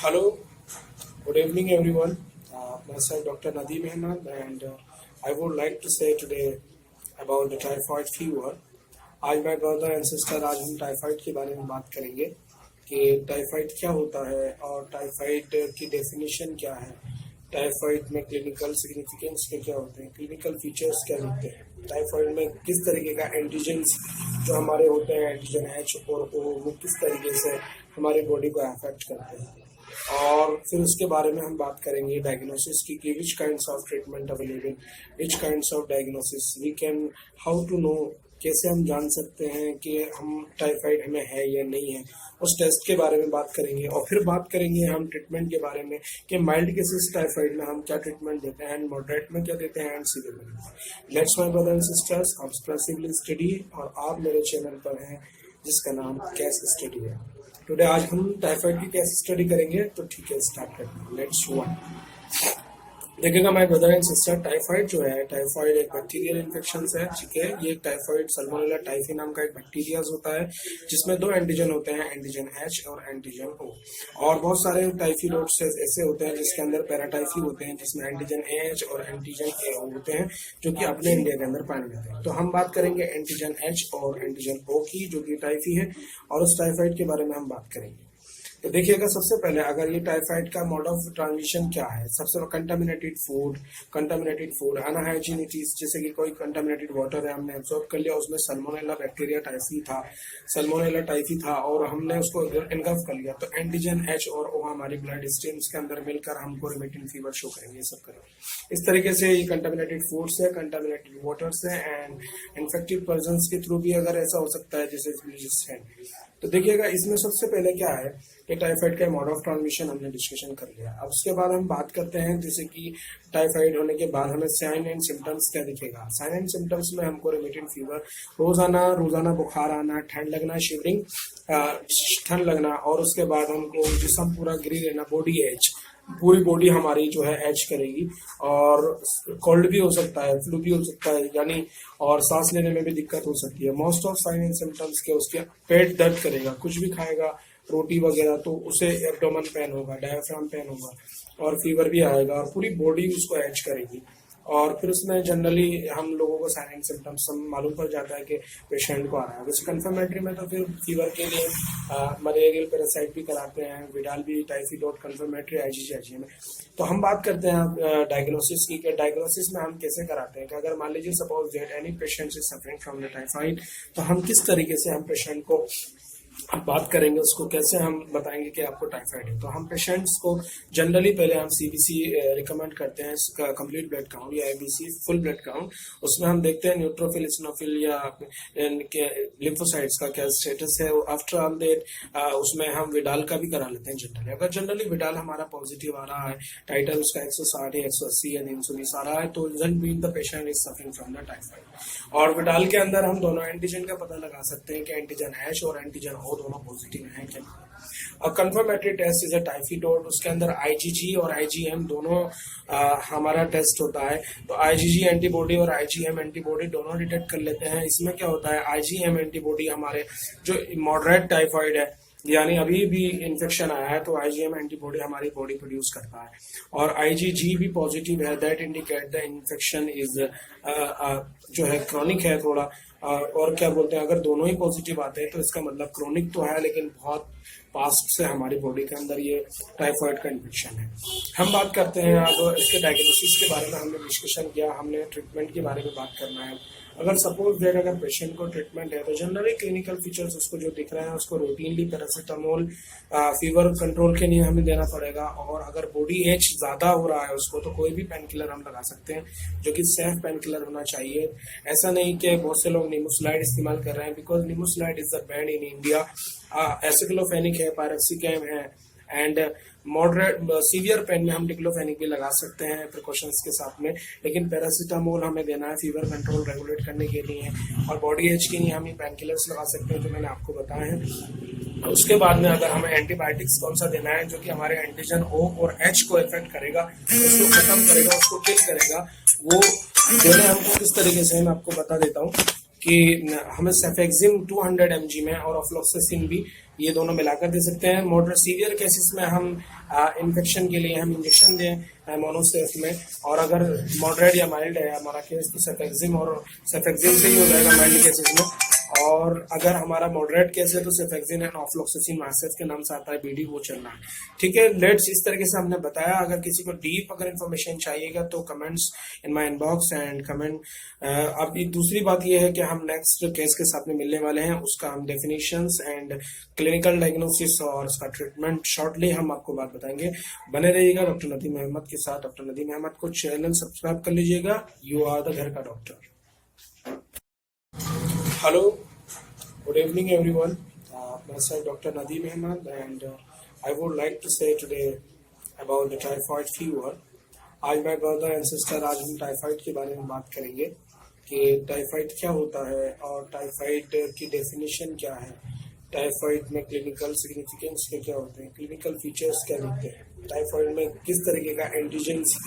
Hello, good evening everyone. Myself Dr. Nadeem Ahmed and I would like to say today about the typhoid fever. आज my brother and sister आज हम typhoid के बारे में बात करेंगे कि टाइफाइड क्या होता है और टाइफाइड की डेफिनेशन क्या है, टाइफाइड में क्लिनिकल सिग्निफिकेंस के क्या होते हैं, क्लिनिकल फीचर्स क्या दिखते हैं, टाइफाइड में किस तरीके का एंटीजेंस जो हमारे होते हैं एंटीजन एच और ओ वो किस तरीके से हमारी बॉडी को अफेक्ट करते हैं, और फिर उसके बारे में हम बात करेंगे डायग्नोसिस की कि which kinds of treatment available, which kinds of diagnosis we can, how to know, कैसे हम जान सकते हैं कि हम टाइफाइड हमें है या नहीं है, उस टेस्ट के बारे में बात करेंगे। और फिर बात करेंगे हम ट्रीटमेंट के बारे में कि माइल्ड केसेस टाइफाइड में हम क्या ट्रीटमेंट देते हैं एंड मॉडरेट में क्या देते हैं एंड सीवियर में। Let's my brother and sisters, आप एक्सप्रेसिवली स्टडी और आप मेरे चैनल पर हैं जिसका नाम कैस स्टडी है। टुडे आज हम टाइफाइड की कैसे स्टडी करेंगे, तो ठीक है स्टार्ट करते हैं। लेट्स वन देखिएगा my brother and sister, typhoid जो है, टाइफाइड एक बैक्टीरियल इन्फेक्शन है, ठीक है। ये टाइफाइड सल्मोनेला टाइफी नाम का एक बैक्टीरिया होता है जिसमें दो एंटीजन होते हैं, एंटीजन एच और एंटीजन ओ। और बहुत सारे टाइफीडोट्स ऐसे होते हैं जिसके अंदर पैराटाइफी होते हैं जिसमें एंटीजन एच और एंटीजन ए होते हैं जो कि अपने इंडिया के अंदर पाए जाते हैं। तो हम बात करेंगे एंटीजन एच और एंटीजन ओ की जो कि टाइफी है, और उस टाइफाइड के बारे में हम बात करेंगे। तो देखिएगा सबसे पहले अगर ये टाइफाइड का मोड ऑफ ट्रांसमिशन क्या है, सबसे कंटामिनेटेड फूड, अनहाइजीनिटीज, जैसे कि कोई कंटामिनेटेड वाटर है हमने एब्जॉर्ब कर लिया, उसमें सल्मोनेला बैक्टीरिया टाइफी था और हमने उसको इनगल्फ कर लिया, तो एंटीजन एच और ओ हमारी ब्लड स्ट्रीम्स के अंदर मिलकर हमको रिमिटेंट फीवर शो करेंगे, ये सब करेंगे। इस तरीके से ये कंटामिनेटेड फूड्स है, कंटामिनेटेड वाटर्स है एंड इन्फेक्टेड पर्सन्स के थ्रू भी अगर ऐसा हो सकता है जैसे। तो देखिएगा इसमें सबसे पहले क्या है कि टाइफाइड का मोड ऑफ ट्रांसमिशन हमने डिस्कशन कर लिया। अब उसके बाद हम बात करते हैं जैसे कि टाइफाइड होने के बाद हमें साइन एंड सिम्टम्स क्या दिखेगा। साइन एंड सिम्टम्स में हमको रिमिटेंट फीवर, रोजाना बुखार आना, ठंड लगना, शिवरिंग, ठंड लगना, और उसके बाद हमको जिस्म पूरा गिरी रहना, बॉडी एच, पूरी बॉडी हमारी जो है एच करेगी, और कोल्ड भी हो सकता है, फ्लू भी हो सकता है यानी, और सांस लेने में भी दिक्कत हो सकती है। Most of sine and symptoms के उसके पेट दर्द करेगा, कुछ भी खाएगा रोटी वगैरह तो उसे एब्डोमेन पेन होगा, डायफ्राम पेन होगा, और फीवर भी आएगा, और पूरी बॉडी उसको एच करेगी। और फिर उसमें जनरली हम लोगों को साइन एंड सिम्टम्स मालूम पड़ जाता है कि पेशेंट को आ रहा है। वैसे कंफर्मेटरी में तो फिर फीवर के लिए मलेरियल पैरासाइट भी कराते हैं, विडाल भी, टाइफीडोट कंफर्मेटरी, आईजीजी में। तो हम बात करते हैं डायग्नोसिस की, डायग्नोसिस में हम कैसे कराते हैं कि अगर मान लीजिए suppose that any patient is suffering from the typhoid, तो हम किस तरीके से हम पेशेंट को अब बात करेंगे, उसको कैसे हम बताएंगे कि आपको टाइफाइड है। तो हम पेशेंट्स को जनरली पहले हम सीबीसी रिकमेंड करते हैं, कंप्लीट ब्लड काउंट या एबीसी फुल ब्लड काउंट। उसमें हम देखते हैं न्यूट्रोफिल, इसिनोफिल या लिम्फोसाइट्स का क्या स्टेटस है। आफ्टर ऑल दैट उसमें हम विडाल का भी करा लेते हैं जनरली। अगर जनरली विडाल हमारा पॉजिटिव आ रहा है, टाइटल उसका 160 या 180 या 320 आ रहा है, तो doesn't mean the patient is suffering from the typhoid. और विडाल के अंदर हम दोनों एंटीजन का पता लगा सकते हैं कि एंटीजन एच और एंटीजन ओ दोनों पॉजिटिव हैं क्या। और कंफर्मेटरी टेस्ट इज अ टाइफीडोट, उसके अंदर आईजीजी और आईजीएम दोनों हमारा टेस्ट होता है। तो आईजीजी एंटीबॉडी और आईजीएम एंटीबॉडी दोनों डिटेक्ट कर लेते हैं। इसमें क्या होता है, आईजीएम एंटीबॉडी हमारे जो मॉडरेट टाइफाइड है यानी अभी भी इन्फेक्शन आया है, तो आईजीएम एंटीबॉडी हमारी बॉडी प्रोड्यूस करता है, और आईजीजी भी पॉजिटिव है, that indicate the infection is जो है क्रॉनिक है थोड़ा। और क्या बोलते हैं, अगर दोनों ही पॉजिटिव आते हैं तो इसका मतलब क्रोनिक तो है लेकिन बहुत पास्ट से हमारी बॉडी के अंदर ये टाइफाइड का इन्फेक्शन है। हम बात करते हैं अब इसके डायग्नोसिस के बारे में, हमने डिस्कशन किया, हमने ट्रीटमेंट के बारे में बात करना है। अगर सपोज दैट अगर पेशेंट को ट्रीटमेंट है तो जनरली क्लिनिकल फीचर्स उसको जो दिख रहे हैं उसको रूटीनली पैरासीटामोल फीवर कंट्रोल के लिए हमें देना पड़ेगा। और अगर बॉडी एच ज्यादा हो रहा है उसको, तो कोई भी पेन किलर हम लगा सकते हैं जो कि सेफ पेन किलर होना चाहिए। ऐसा नहीं कि बहुत से लोग निमोस्लाइड इस्तेमाल कर रहे हैं, because nimesulide is the banned in India. Aceclofenac है, पायरोक्सिकैम है, एंड मॉडरेट सीवियर पेन में हम डिक्लोफेनिक भी लगा सकते हैं प्रिकॉशंस के साथ में, लेकिन पैरासीटामोल हमें देना है फीवर कंट्रोल रेगुलेट करने के लिए। और बॉडी एच के लिए हम ये पेन किलर्स लगा सकते हैं जो मैंने आपको बताए हैं। उसके बाद में अगर हमें एंटीबायोटिक्स कौन सा देना है जो कि हमारे एंटीजन ओ और एच को इफेक्ट करेगा, उसको खत्म करेगा, उसको किल करेगा, वो देना हमको किस तरीके से मैं आपको बता देता हूँ कि हमें सेफेक्सिम 200 mg में और ऑफ्लोक्सासिन भी ये दोनों मिलाकर दे सकते हैं। मॉडरेट सीवियर केसेस में हम इन्फेक्शन के लिए हम इंजेक्शन दें मोनोसेफ में, और अगर मॉडरेट या माइल्ड है हमारा केस तो सेफेक्सिम, और सेफेक्सिम से ही हो जाएगा माइल्ड केसेस में। और अगर हमारा मॉडरेट केस है तो सेफेक्सिन एंड ऑफ्लॉक्सासिन मासेफ के नाम से आता है बीडी, वो चलना है। ठीक है, लेट्स, इस तरीके से हमने बताया। अगर किसी को डीप अगर इन्फॉर्मेशन चाहिएगा तो comments in my inbox and comment. अब दूसरी बात यह है कि हम नेक्स्ट केस के साथ में मिलने वाले हैं, उसका हम डेफिनेशंस एंड क्लिनिकल डायग्नोसिस और उसका ट्रीटमेंट शॉर्टली हम आपको बात बताएंगे। बने रहिएगा डॉक्टर नदीम अहमद के साथ। डॉक्टर नदीम अहमद को चैनल सब्सक्राइब कर लीजिएगा। यू आर द घर का doctor. Hello, good evening everyone. Myself Dr. Nadeem Ahmad, and I would like to say today about the typhoid fever. आज my brother and sister आज हम टाइफाइड के बारे में बात करेंगे कि टाइफाइड क्या होता है और टाइफाइड की डेफिनेशन क्या है, टाइफाइड में क्लिनिकल सिग्निफिकेंस क्या होते हैं, क्लिनिकल फीचर्स क्या दिखते हैं, टाइफाइड में किस तरीके का एंटीजन्स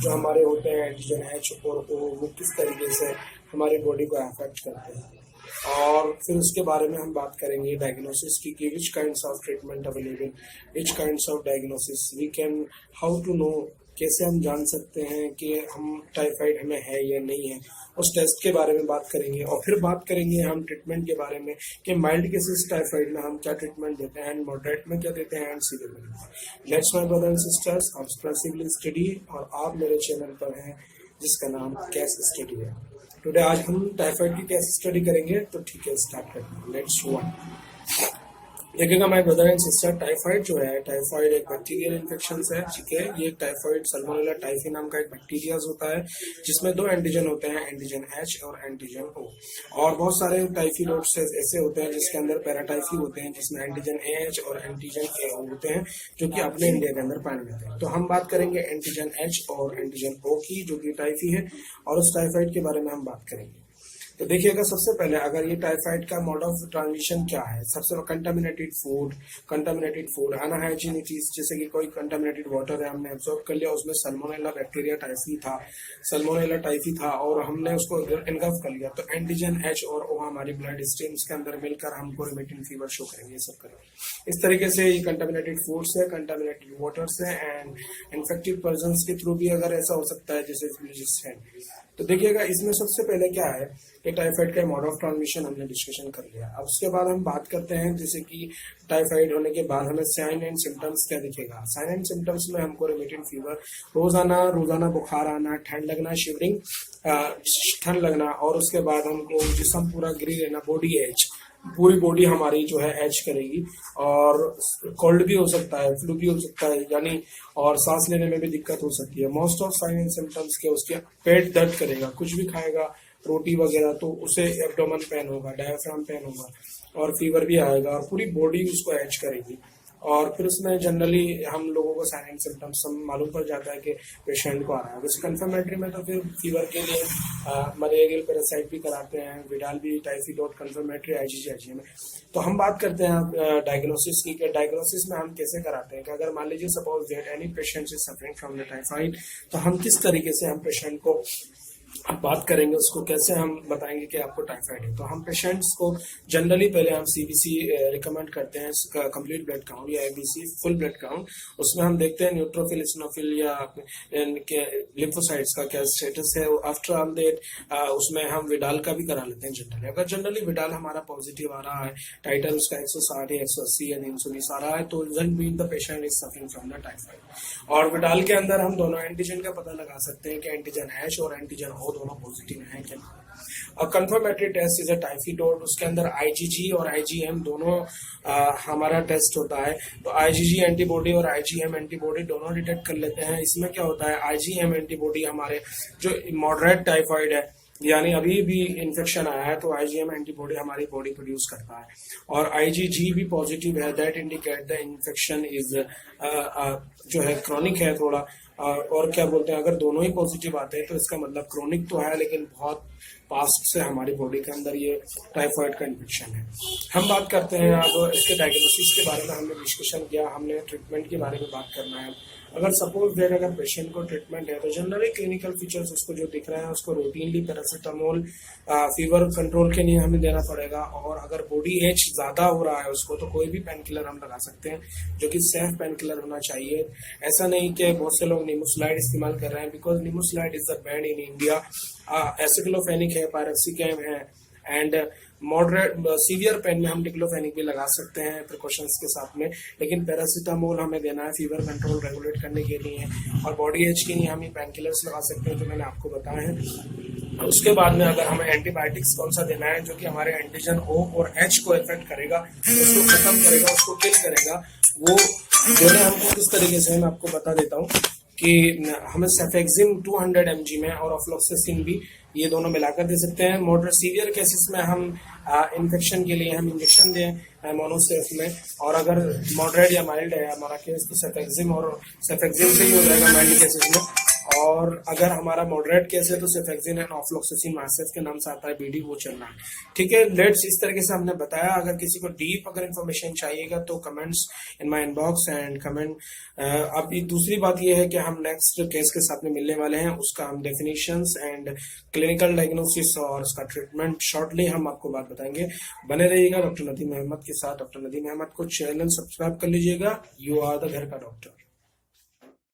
जो हमारे होते हैं, एंटीजन H और O, वो किस तरीके से हमारी बॉडी को अफेक्ट करते हैं। और फिर उसके बारे में हम बात करेंगे डायग्नोसिस की कि which kinds of treatment available, which kinds of diagnosis we can, how to know, कैसे हम जान सकते हैं कि हम टाइफाइड हमें है या नहीं है, उस टेस्ट के बारे में बात करेंगे। और फिर बात करेंगे हम ट्रीटमेंट के बारे में कि माइल्ड केसेस टाइफाइड में हम क्या ट्रीटमेंट देते हैं, एंड मॉडरेट में क्या देते हैं, एंड सीवियर में। Let's my brother and sisters, आप एक्सप्रेसिवली स्टडी, और आप मेरे चैनल पर हैं जिसका नाम कैस स्टडी है। टुडे आज हम टाइफाइड की कैसे स्टडी करेंगे, तो ठीक है, स्टार्ट करते हैं। Let's one. देखिएगा my brother and sister, typhoid जो है, टाइफाइड एक बैक्टीरियल इन्फेक्शन है। ठीक है, ये टाइफाइड सल्मोनेला टाइफी नाम का एक बैक्टीरिया होता है जिसमें दो एंटीजन होते हैं, एंटीजन H और एंटीजन O। और बहुत सारे टाइफीडोट्स ऐसे होते हैं जिसके अंदर पैराटाइफी होते हैं, जिसमें एंटीजन AH और एंटीजन AO होते हैं, जो कि अपने इंडिया के अंदर पाए जाते हैं। तो हम बात करेंगे एंटीजन H और एंटीजन O की, जो कि टाइफी है, और उस टाइफाइड के बारे में हम बात करेंगे। तो देखिएगा, सबसे पहले अगर ये टाइफाइड का मोड ऑफ ट्रांसमिशन क्या है, सबसे कंटामिनेटेड फूड, अनहाइजीनिटीज, जैसे कि कोई कंटामिनेटेड वाटर है, हमने एब्जॉर्ब कर लिया, उसमें सल्मोनेला बैक्टीरिया टाइफी था और हमने उसको इनगल्फ कर लिया, तो एंटीजन H और O हमारी ब्लड स्ट्रीम्स के अंदर मिलकर हमको रिमिटेंट फीवर शो करेंगे, ये सब करेंगे। इस तरीके से ये कंटामिनेटेड फूड से, कंटामिनेटेड वाटर से, एंड इन्फेक्टेड पर्सन्स के थ्रू भी अगर ऐसा हो सकता है, जैसे तो देखिएगा, इसमें सबसे पहले क्या है कि टाइफाइड का मोड ऑफ ट्रांसमिशन हमने डिस्कशन कर लिया। अब उसके बाद हम बात करते हैं जैसे कि टाइफाइड होने के बाद हमें साइन एंड सिम्टम्स क्या दिखेगा। साइन एंड सिम्टम्स में हमको रिमिटेंट फीवर, रोजाना बुखार आना, ठंड लगना, शिवरिंग, ठंड लगना, और उसके बाद हमको जिस्म पूरा गिरी रहना, बॉडी एच, पूरी बॉडी हमारी जो है एच करेगी, और कोल्ड भी हो सकता है, फ्लू भी हो सकता है, यानी और सांस लेने में भी दिक्कत हो सकती है। Most of sine and symptoms के उसके पेट दर्द करेगा, कुछ भी खाएगा रोटी वगैरह तो उसे एब्डोमेन पेन होगा, डायफ्राम पेन होगा, और फीवर भी आएगा, और पूरी बॉडी उसको एच करेगी। और फिर उसमें जनरली हम लोगों को साइन एंड सिम्टम्स मालूम पड़ जाता है कि पेशेंट को आ रहा है। वैसे कंफर्मेटरी में तो फिर फीवर के लिए मलेरियल पैरासाइट भी कराते हैं, विडाल भी, टाइफीडोट कंफर्मेटरी, IgG में। तो हम बात करते हैं डायग्नोसिस की, डायग्नोसिस में हम कैसे कराते हैं कि अगर मान लीजिए suppose that any patient is suffering from the typhoid, तो हम किस तरीके से हम पेशेंट को अब बात करेंगे, उसको कैसे हम बताएंगे कि आपको टाइफाइड है। तो हम पेशेंट्स को जनरली पहले हम CBC रिकमेंड करते हैं, कंप्लीट ब्लड काउंट या ABC फुल ब्लड काउंट। उसमें हम देखते हैं न्यूट्रोफिल, इसिनोफिल या लिम्फोसाइट्स का क्या स्टेटस है। आफ्टर ऑल दैट उसमें हम विडाल का भी करा लेते हैं जनरली। अगर जनरली विडाल हमारा पॉजिटिव आ रहा है, टाइटल उसका 160 या 180 या 320 आ रहा है, तो then mean the patient is suffering from the typhoid। और विडाल के अंदर हम दोनों एंटीजन का पता लगा सकते हैं कि एंटीजन H और एंटीजन O दोनों पॉजिटिव हैं क्या। और कंफर्मेटरी टेस्ट इज अ टाइफीडोट, उसके अंदर IgG और IgM दोनों हमारा टेस्ट होता है। तो IgG एंटीबॉडी और IgM एंटीबॉडी दोनों डिटेक्ट कर लेते हैं। इसमें क्या होता है, IgM एंटीबॉडी हमारे जो मॉडरेट टाइफाइड है, यानी अभी भी इन्फेक्शन आया है, तो IgM एंटीबॉडी हमारी बॉडी प्रोड्यूस करता है, और IgG भी पॉजिटिव है, that indicate the infection is जो है क्रॉनिक है थोड़ा। और क्या बोलते हैं, अगर दोनों ही पॉजिटिव आते हैं तो इसका मतलब क्रोनिक तो है लेकिन बहुत पास्ट से हमारी बॉडी के अंदर ये टाइफाइड का इन्फेक्शन है। हम बात करते हैं अब इसके डायग्नोसिस के बारे में। हमने डिस्कशन किया, हमने ट्रीटमेंट के बारे में बात करना है। अगर सपोज दैट अगर पेशेंट को ट्रीटमेंट है तो जनरली क्लिनिकल फीचर्स उसको जो दिख रहे हैं उसको रूटीनली पैरासीटामोल फीवर कंट्रोल के लिए हमें देना पड़ेगा। और अगर बॉडी एच ज्यादा हो रहा है उसको तो कोई भी पेन किलर हम लगा सकते हैं, जो कि सेफ पेन किलर होना चाहिए। ऐसा नहीं कि बहुत से लोग निमोसलाइड इस्तेमाल कर रहे हैं, because nimesulide is the banned in India. Aceclofenac है, पायरोक्सिकैम है, एंड मॉडरेट सीवियर पेन में हम डिक्लोफेनिक भी लगा सकते हैं प्रिकॉशंस के साथ में। लेकिन पैरासीटामोल हमें देना है फीवर कंट्रोल रेगुलेट करने के लिए, और बॉडी एच के लिए हम ये पेन किलर्स लगा सकते हैं जो मैंने आपको बताए हैं। उसके बाद में अगर हमें एंटीबायोटिक्स कौन सा देना है जो कि हमारे एंटीजन ओ और एच को इफेक्ट करेगा, उसको खत्म करेगा, उसको किल करेगा, वो देने हमको किस तरीके से मैं आपको बता देता हूँ कि हमें सेफेक्सिम 200 mg में और ऑफ्लॉक्सासिन भी ये दोनों मिलाकर दे सकते हैं। मॉडरेट सीवियर केसेस में हम इन्फेक्शन के लिए हम इंजेक्शन दें मोनोसेफ में, और अगर मॉडरेट या माइल्ड है हमारा केस तो सेफेक्सिम और सेफेक्सिम से ही हो जाएगा माइल्ड केसेस में। और अगर हमारा मॉडरेट केस है तो सेफेक्सिन एंड ऑफ्लॉक्सासिन मासेफ के नाम से आता है बीडी, वो चलना है। ठीक है, लेट्स इस तरीके से हमने बताया। अगर किसी को डीप अगर इन्फॉर्मेशन चाहिएगा तो comments in my inbox and comment. अब दूसरी बात ये है कि हम नेक्स्ट केस के साथ में मिलने वाले हैं, उसका हम डेफिनेशंस एंड क्लिनिकल डायग्नोसिस और उसका ट्रीटमेंट शॉर्टली हम आपको बात बताएंगे। बने रहिएगा डॉक्टर नदीम अहमद के साथ। डॉक्टर नदीम अहमद को चैनल सब्सक्राइब कर लीजिएगा। यू आर द घर का डॉक्टर।